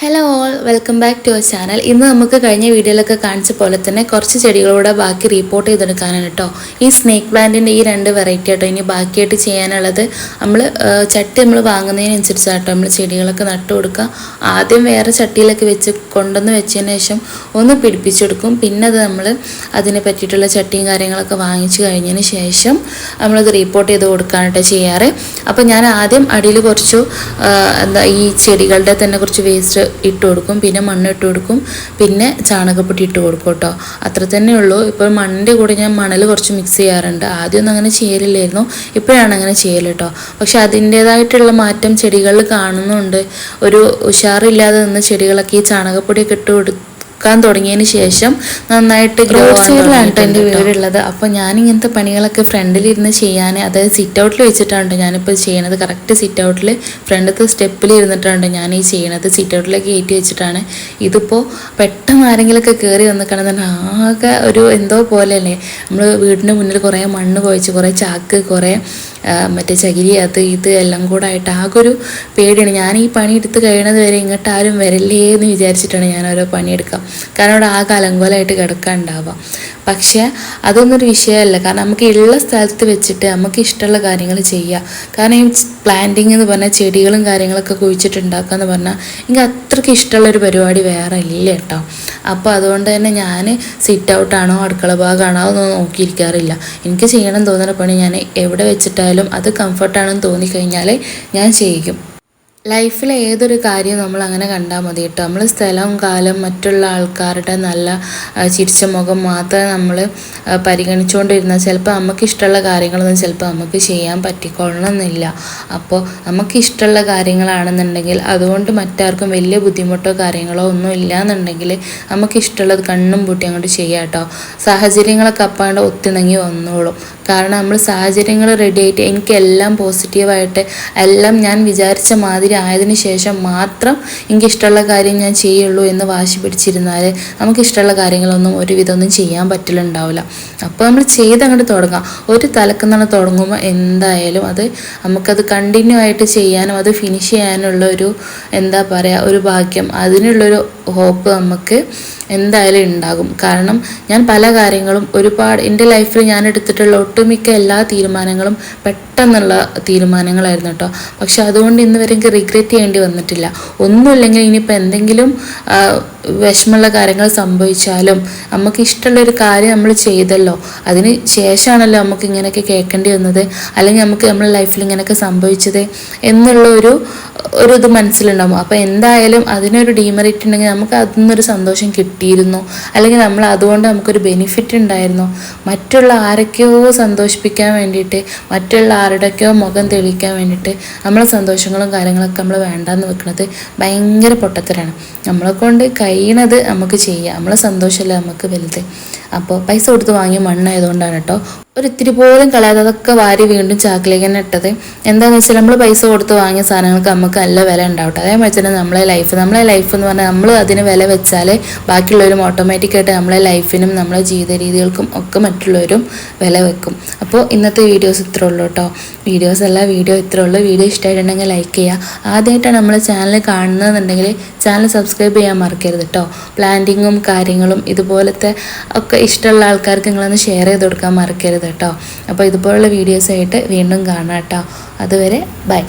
Hello all, welcome back to our channel. ഇന്ന് നമുക്ക് കഴിഞ്ഞ വീഡിയോയിലൊക്കെ കാണിച്ച പോലെ തന്നെ കുറച്ച് ചെടികളൂടെ ബാക്കി റിപ്പോർട്ട് ചെയ്തെടുക്കാനാണ് കേട്ടോ. ഈ സ്നേക്ക് പ്ലാന്റിൻ്റെ ഈ രണ്ട് വെറൈറ്റി ആട്ടോ ഇനി ബാക്കിയായിട്ട് ചെയ്യാനുള്ളത്. ചട്ടി നമ്മൾ വാങ്ങുന്നതിനനുസരിച്ചാട്ടോ നമ്മൾ ചെടികളൊക്കെ നട്ടു കൊടുക്കുക. ആദ്യം വേറെ ചട്ടിയിലൊക്കെ കൊണ്ടുവന്ന് വെച്ചതിന് ശേഷം ഒന്ന് പിടിപ്പിച്ചെടുക്കും. പിന്നെ അത് നമ്മൾ അതിനെ പറ്റിയിട്ടുള്ള ചട്ടിയും കാര്യങ്ങളൊക്കെ വാങ്ങിച്ചു കഴിഞ്ഞതിന് ശേഷം നമ്മളത് റിപ്പോർട്ട് ചെയ്ത് കൊടുക്കാനായിട്ട് ചെയ്യാറ്. അപ്പോൾ ഞാൻ ആദ്യം അടിയിൽ കുറച്ചു ഈ ചെടികളുടെ തന്നെ കുറച്ച് വേസ്റ്റ് ഇട്ട് കൊടുക്കും, പിന്നെ മണ്ണ് ഇട്ട് കൊടുക്കും, പിന്നെ ചാണകപ്പൊടി ഇട്ട് കൊടുക്കും കേട്ടോ. അത്ര തന്നെ ഉള്ളൂ. ഇപ്പോൾ മണ്ണിൻ്റെ കൂടെ ഞാൻ മണൽ കുറച്ച് മിക്സ് ചെയ്യാറുണ്ട്. ആദ്യമൊന്നും അങ്ങനെ ചെയ്യലില്ലായിരുന്നു, ഇപ്പോഴാണ് അങ്ങനെ ചെയ്യൽ കേട്ടോ. പക്ഷെ അതിൻ്റേതായിട്ടുള്ള മാറ്റം ചെടികളിൽ കാണുന്നുണ്ട്. ഒരു ഉഷാറില്ലാതെ നിന്ന് ചെടികളൊക്കെ ഈ ചാണകപ്പൊടിയൊക്കെ ഇട്ട് കൊടുക്കും തുടങ്ങിയതിന് ശേഷം നന്നായിട്ട് റോഡ് സൈഡിലാണ് കേട്ടോ എൻ്റെ വീടുള്ളത്. അപ്പോൾ ഞാനിങ്ങനത്തെ പണികളൊക്കെ ഫ്രണ്ടിലിരുന്ന് ചെയ്യാൻ, അതായത് സിറ്റ് ഔട്ടിൽ വെച്ചിട്ടാണ് ഞാനിപ്പോൾ ചെയ്യണത്. കറക്റ്റ് സിറ്റ് ഔട്ടിൽ ഫ്രണ്ടത്തെ സ്റ്റെപ്പിൽ ഇരുന്നിട്ടാണ് ഞാൻ ഈ ചെയ്യണത്. സിറ്റ് ഔട്ടിലേക്ക് കയറ്റി വെച്ചിട്ടാണ്. ഇതിപ്പോൾ പെട്ടെന്ന് ആരെങ്കിലുമൊക്കെ കയറി വന്ന് കിടന്നിട്ട് ആകെ ഒരു എന്തോ പോലെയല്ലേ. നമ്മൾ വീടിൻ്റെ മുന്നിൽ കുറേ മണ്ണ് കുഴച്ച്, കുറേ ചാക്ക്, കുറേ മറ്റേ ചകിരി, അത് ഇത് എല്ലാം കൂടെ ആയിട്ട് ആകെ ഒരു പേടിയാണ്. ഞാൻ ഈ പണി എടുത്ത് കഴിയണത് വരെ ഇങ്ങോട്ട് ആരും വരല്ലേ എന്ന് വിചാരിച്ചിട്ടാണ് ഞാൻ ഓരോ പണിയെടുക്കുക. കാരണം അവിടെ ആകെ അലങ്കോലമായിട്ട് കിടക്കാനുണ്ടാവാം. പക്ഷേ അതൊന്നൊരു വിഷയമല്ല. കാരണം നമുക്ക് ഉള്ള സ്ഥലത്ത് വെച്ചിട്ട് നമുക്ക് ഇഷ്ടമുള്ള കാര്യങ്ങൾ ചെയ്യുക. കാരണം ഈ പ്ലാന്റിങ് എന്ന് പറഞ്ഞാൽ ചെടികളും കാര്യങ്ങളൊക്കെ കുഴിച്ചിട്ടുണ്ടാക്കുക എന്ന് പറഞ്ഞാൽ എനിക്ക് അത്രയ്ക്ക് ഇഷ്ടമുള്ളൊരു പരിപാടി വേറെ ഇല്ല കേട്ടോ. അപ്പോൾ അതുകൊണ്ട് തന്നെ ഞാൻ സിറ്റ് ഔട്ടാണോ അടുക്കള ഭാഗമാണോ അതൊന്നും നോക്കിയിരിക്കാറില്ല. എനിക്ക് ചെയ്യണം തോന്നുന്ന പണി ഞാൻ എവിടെ വെച്ചിട്ടായാലും അത് കംഫർട്ടാണെന്ന് തോന്നിക്കഴിഞ്ഞാൽ ഞാൻ ചെയ്യും. ലൈഫിലെ ഏതൊരു കാര്യവും നമ്മൾ അങ്ങനെ കണ്ടാൽ മതി കേട്ടോ. നമ്മൾ സ്ഥലം, കാലം, മറ്റുള്ള ആൾക്കാരുടെ നല്ല ചിരിച്ച മുഖം മാത്രമേ നമ്മൾ പരിഗണിച്ചുകൊണ്ടിരുന്നാൽ ചിലപ്പോൾ നമുക്ക് ഇഷ്ടമുള്ള കാര്യങ്ങളൊന്നും ചിലപ്പോൾ നമുക്ക് ചെയ്യാൻ പറ്റിക്കൊള്ളണമെന്നില്ല. അപ്പോൾ നമുക്ക് ഇഷ്ടമുള്ള കാര്യങ്ങളാണെന്നുണ്ടെങ്കിൽ അതുകൊണ്ട് മറ്റാർക്കും വലിയ ബുദ്ധിമുട്ടോ കാര്യങ്ങളോ ഒന്നും ഇല്ല എന്നുണ്ടെങ്കിൽ നമുക്ക് ഇഷ്ടമുള്ളത് കണ്ണും പൂട്ടി അങ്ങോട്ട് ചെയ്യാം കേട്ടോ. സാഹചര്യങ്ങളൊക്കെ അപ്പാണ്ട് ഒത്തിണങ്ങി വന്നോളും. കാരണം നമ്മൾ സാഹചര്യങ്ങൾ റെഡി ആയിട്ട് എനിക്കെല്ലാം പോസിറ്റീവായിട്ട് എല്ലാം ഞാൻ വിചാരിച്ച മാതിരി ആയതിനു ശേഷം മാത്രം എനിക്കിഷ്ടമുള്ള കാര്യം ഞാൻ ചെയ്യുള്ളൂ എന്ന് വാശി പിടിച്ചിരുന്നാൽ നമുക്കിഷ്ടമുള്ള കാര്യങ്ങളൊന്നും ഒരുവിധമൊന്നും ചെയ്യാൻ പറ്റലുണ്ടാവില്ല. അപ്പോൾ നമ്മൾ ചെയ്തങ്ങോട്ട് തുടങ്ങാം. ഒരു തലക്കുന്നാണ് തുടങ്ങുമ്പോൾ എന്തായാലും അത് നമുക്കത് കണ്ടിന്യൂ ആയിട്ട് ചെയ്യാനും അത് ഫിനിഷ് ചെയ്യാനുള്ള ഒരു എന്താ പറയുക ഒരു ഭാഗ്യം, അതിനുള്ളൊരു ഹോപ്പ് നമുക്ക് എന്തായാലും ഉണ്ടാകും. കാരണം ഞാൻ പല കാര്യങ്ങളും ഒരുപാട് എൻ്റെ ലൈഫിൽ ഞാൻ എടുത്തിട്ടുള്ള ഒട്ടുമിക്ക എല്ലാ തീരുമാനങ്ങളും പെട്ടെന്നുള്ള തീരുമാനങ്ങളായിരുന്നു കേട്ടോ. പക്ഷെ അതുകൊണ്ട് ഇന്ന് വരെ എനിക്ക് റിഗ്രറ്റ് ചെയ്യേണ്ടി വന്നിട്ടില്ല. ഒന്നുമില്ലെങ്കിൽ ഇനിയിപ്പോൾ എന്തെങ്കിലും വിഷമമുള്ള കാര്യങ്ങൾ സംഭവിച്ചാലും നമുക്ക് ഇഷ്ടമുള്ളൊരു കാര്യം നമ്മൾ ചെയ്തല്ലോ, അതിന് ശേഷമാണല്ലോ നമുക്ക് ഇങ്ങനെയൊക്കെ കേൾക്കേണ്ടി വന്നത്, അല്ലെങ്കിൽ നമുക്ക് നമ്മുടെ ലൈഫിൽ ഇങ്ങനെയൊക്കെ സംഭവിച്ചത് എന്നുള്ള ഒരു ഇത് മനസ്സിലുണ്ടാകും. അപ്പോൾ എന്തായാലും അതിനൊരു ഡീമെറിറ്റ് ഉണ്ടെങ്കിൽ നമുക്ക് അതിൽ നിന്നൊരു സന്തോഷം കിട്ടിയിരുന്നു, അല്ലെങ്കിൽ നമ്മൾ അതുകൊണ്ട് നമുക്കൊരു ബെനിഫിറ്റ് ഉണ്ടായിരുന്നു. മറ്റുള്ള ആരൊക്കെയോ സന്തോഷിപ്പിക്കാൻ വേണ്ടിയിട്ട്, മറ്റുള്ള ആരുടെയൊക്കെയോ മുഖം തെളിയിക്കാൻ വേണ്ടിയിട്ട് നമ്മളെ സന്തോഷങ്ങളും കാര്യങ്ങളൊക്കെ നമ്മൾ വേണ്ടാന്ന് വെക്കുന്നത് ഭയങ്കര പൊട്ടത്തരാണ്. നമ്മളെ കൊണ്ട് കഴിയണത് നമുക്ക് ചെയ്യാം. നമ്മളെ സന്തോഷമല്ലേ നമുക്ക് വലുത്. അപ്പോൾ പൈസ കൊടുത്ത് വാങ്ങിയ മണ്ണായതുകൊണ്ടാണ് കേട്ടോ ഒരിത്തിരി പോലും കളയാതെ അതൊക്കെ വാരി വീണ്ടും ചാക്കിലേക്ക് തന്നെ ഇട്ടത്. എന്താണെന്ന് വെച്ചാൽ നമ്മൾ പൈസ കൊടുത്ത് വാങ്ങിയ സാധനങ്ങൾക്ക് നമുക്ക് നല്ല വില ഉണ്ടാവട്ടെ. അതേമാതിരി തന്നെ നമ്മളെ ലൈഫ് എന്ന് പറഞ്ഞാൽ നമ്മൾ അതിന് വില വെച്ചാൽ ബാക്കിയുള്ളവരും ഓട്ടോമാറ്റിക്കായിട്ട് നമ്മളെ ലൈഫിനും നമ്മളെ ജീവിത രീതികൾക്കും ഒക്കെ മറ്റുള്ളവരും വില വെക്കും. അപ്പോൾ ഇന്നത്തെ വീഡിയോസ് ഇത്രേ ഉള്ളൂ കേട്ടോ. വീഡിയോ ഇത്രേ ഉള്ളൂ. വീഡിയോ ഇഷ്ടമായിട്ടുണ്ടെങ്കിൽ ലൈക്ക് ചെയ്യുക. ആദ്യമായിട്ടാണ് നമ്മളെ ചാനൽ കാണുന്നതെന്നുണ്ടെങ്കിൽ ചാനൽ സബ്സ്ക്രൈബ് ചെയ്യാൻ മറക്കരുത് കേട്ടോ. പ്ലാന്റിങ്ങും കാര്യങ്ങളും ഇതുപോലത്തെ ഒക്കെ ഇഷ്ടമുള്ള ആൾക്കാർക്ക് നിങ്ങളൊന്ന് ഷെയർ ചെയ്ത് കൊടുക്കാൻ മറക്കരുത് കേട്ടോ. അപ്പോൾ ഇതുപോലുള്ള വീഡിയോസായിട്ട് വീണ്ടും കാണാം കേട്ടോ. അതുവരെ ബൈ.